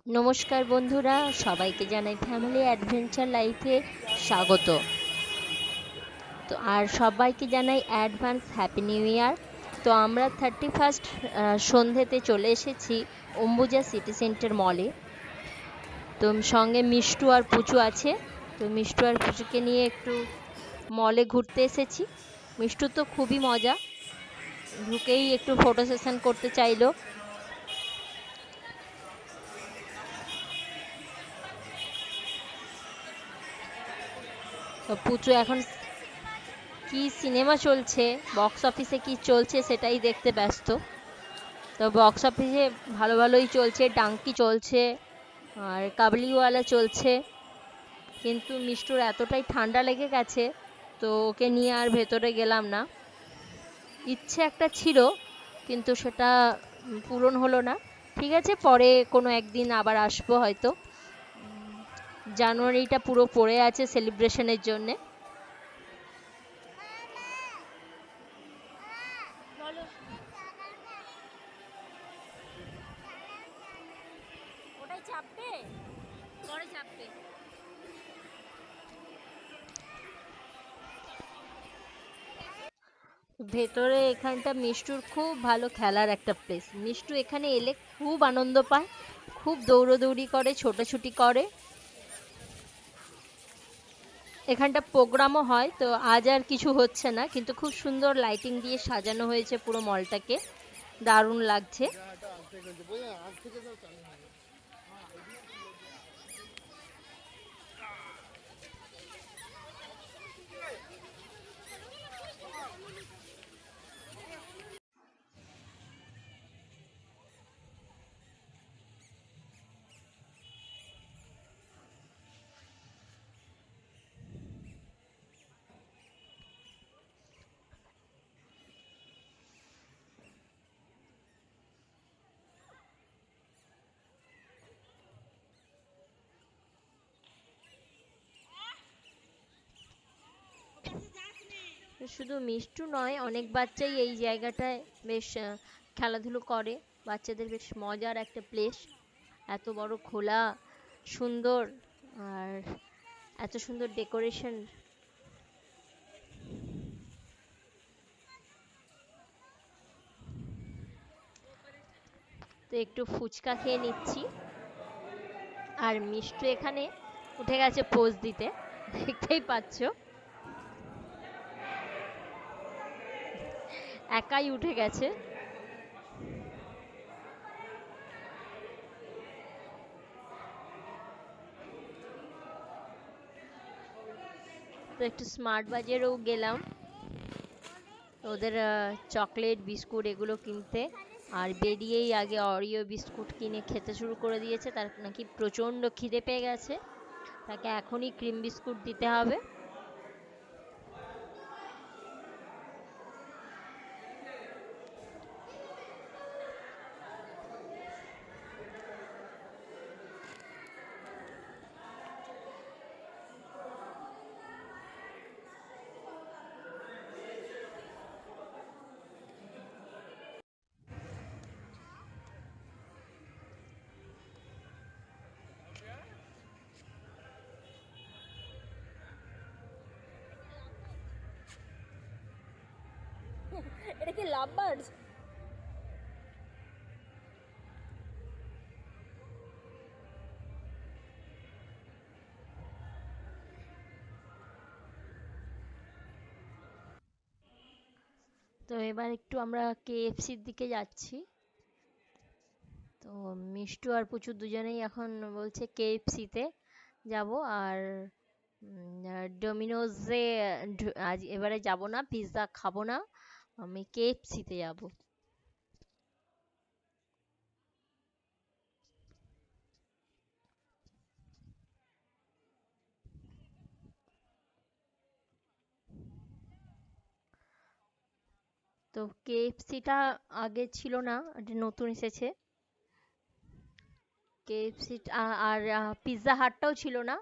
নমস্কার বন্ধুরা, সবাইকে জানাই ফ্যামিলি অ্যাডভেঞ্চার লাইফে স্বাগত। তো আর সবাইকে জানাই অ্যাডভান্স হ্যাপি নিউ ইয়ার। তো আমরা 31st সন্ধ্যেতে চলে এসেছি অম্বুজা সিটি সেন্টার মলে। তো সঙ্গে মিষ্টু আর পুচু আছে। তো মিষ্টু আর পুচুকে নিয়ে একটু মলে ঘুরতে এসেছি। মিষ্টু তো খুবই মজা, ঢুকেই একটু ফটো সেশন করতে চাইলো। তো পুচু এখন কি সিনেমা চলছে, বক্স অফিসে কি চলছে সেটাই দেখতে ব্যস্ত। তো বক্স অফিসে ভালো ভালোই চলছে, ডাঙ্কি চলছে আর কাবুলিওয়ালা চলছে, কিন্তু মিষ্টুর এতটাই ঠান্ডা লেগে গেছে তো ওকে নিয়ে আর ভেতরে গেলাম না। ইচ্ছে একটা ছিল কিন্তু সেটা পূরণ হলো না। ঠিক আছে, পরে কোনো একদিন আবার আসবো হয়তো। জানুয়ারিটা পুরো পড়ে আছে সেলিব্রেশনের জন্যে। ওটাই চাপবে, পরে চাপবে। ভেতরে এখানটা মিষ্টুর খুব ভালো খেলার একটা প্লেস। মিষ্টু এখানে এলে খুব আনন্দ পায়, খুব দৌড়োদৌড়ি করে, ছোটাছুটি করে। এখানটা প্রোগ্রামও হয়, তো আজ আর কিছু হচ্ছে না, কিন্তু খুব সুন্দর লাইটিং দিয়ে সাজানো হয়েছে পুরো মলটাকে, দারুণ লাগছে। শুধু মিষ্টু নয়, অনেক বাচ্চাই এই জায়গাটায় বেশ খেলাধুলো করে। বাচ্চাদের বেশ মজার একটা প্লেস, এত বড় খোলা, সুন্দর, আর এত সুন্দর ডেকোরেশন। তো একটু ফুচকা খেয়ে নিচ্ছি, আর মিষ্টু এখানে উঠে গেছে পোজ দিতে, দেখতেই পাচ্ছ, একাই উঠে গেছে। তো একটু স্মার্ট বাজারেও গেলাম ওদের চকলেট বিস্কুট এগুলো কিনতে, আর বেরিয়েই আগে অরিও বিস্কুট কিনে খেতে শুরু করে দিয়েছে। তার নাকি প্রচণ্ড খিদে পেয়ে গেছে, তাকে এখনই ক্রিম বিস্কুট দিতে হবে। এটা কি লাভ বার্ডস? তো এবার একটু আমরা কেএফসির দিকে যাচ্ছি। তো মিষ্টু আর পুচু দুজনেই এখন বলছে কেএফসিতে যাব, আর ডোমিনোজে আজ এবারে যাব না, পিৎজা খাবো না, আমি কেএফসিতে যাব। তো কেএফসিটা আগে ছিল না, এটা নতুন এসেছে। কেএফসি আর পিৎজা হাটটাও ছিল না,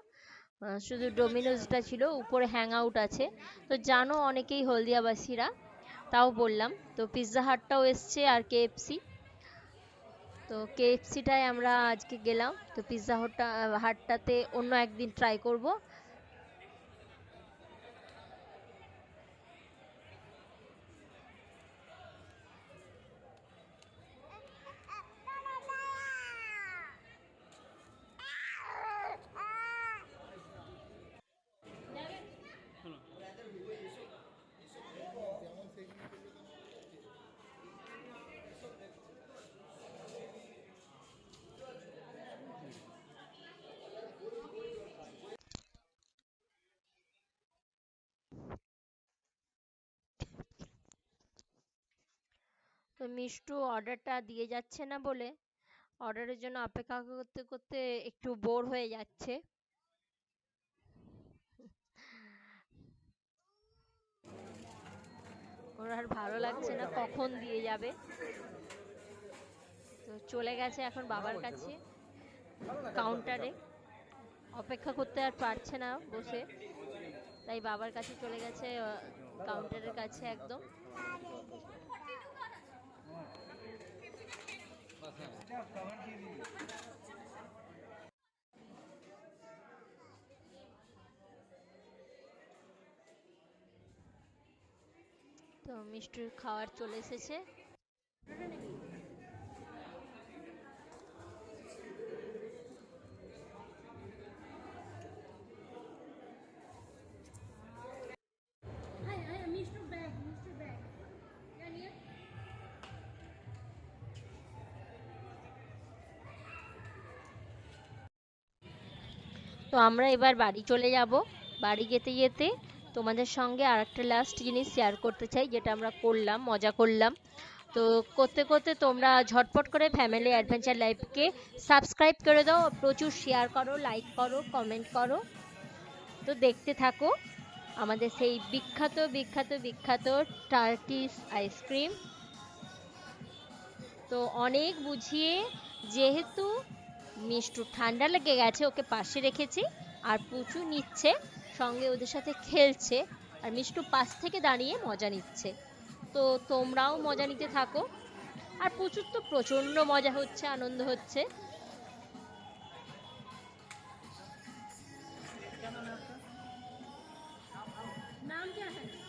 শুধু ডোমিনোজটা ছিল, উপরে হ্যাং আউট আছে। তো জানো অনেকেই হলদিয়াবাসীরা, তাও বললাম। তো পিৎজা হাটটাও এসছে আর কেএফসি। তো তো কেএফসিটায় আমরা আজকে গেলাম, তো পিৎজা হাটটাতে অন্য একদিন ট্রাই করব। তো মিষ্টু অর্ডারটা দিয়ে যাচ্ছে না বলে অর্ডারের জন্য অপেক্ষা করতে করতে একটু বোর হয়ে যাচ্ছে। ওর আর ভালো লাগছে না, কখন দিয়ে যাবে। তো চলে গেছে এখন বাবার কাছে কাউন্টারে, অপেক্ষা করতে আর পারছে না বসে, তাই বাবার কাছে চলে গেছে, কাউন্টারের কাছে একদম। তো মিষ্টির খাবার চলে এসেছে। তো আমরা এবার বাড়ি চলে যাব। বাড়ি যেতে যেতে তোমাদের সঙ্গে আর একটা লাস্ট জিনিস শেয়ার করতে চাই, যেটা আমরা করলাম, মজা করলাম। তো করতে করতে তোমরা ঝটপট করে ফ্যামিলি অ্যাডভেঞ্চার লাইফকে সাবস্ক্রাইব করে দাও, প্রচুর শেয়ার করো, লাইক করো, কমেন্ট করো। তো দেখতে থাকো আমাদের সেই বিখ্যাত বিখ্যাত বিখ্যাত টার্কিশ আইসক্রিম। তো অনেক বুঝিয়ে, যেহেতু মিষ্টু ঠান্ডা লেগে গেছে, ওকে পাশে রেখেছি, আর পুচু নিচ্ছে সঙ্গে, ওদের সাথে খেলছে, আর মিষ্টু পাশ থেকে দাঁড়িয়ে মজা নিচ্ছে। তো তোমরাও মজা নিতে থাকো। আর পুচুর তো প্রচণ্ড মজা হচ্ছে, আনন্দ হচ্ছে। नाम क्या है?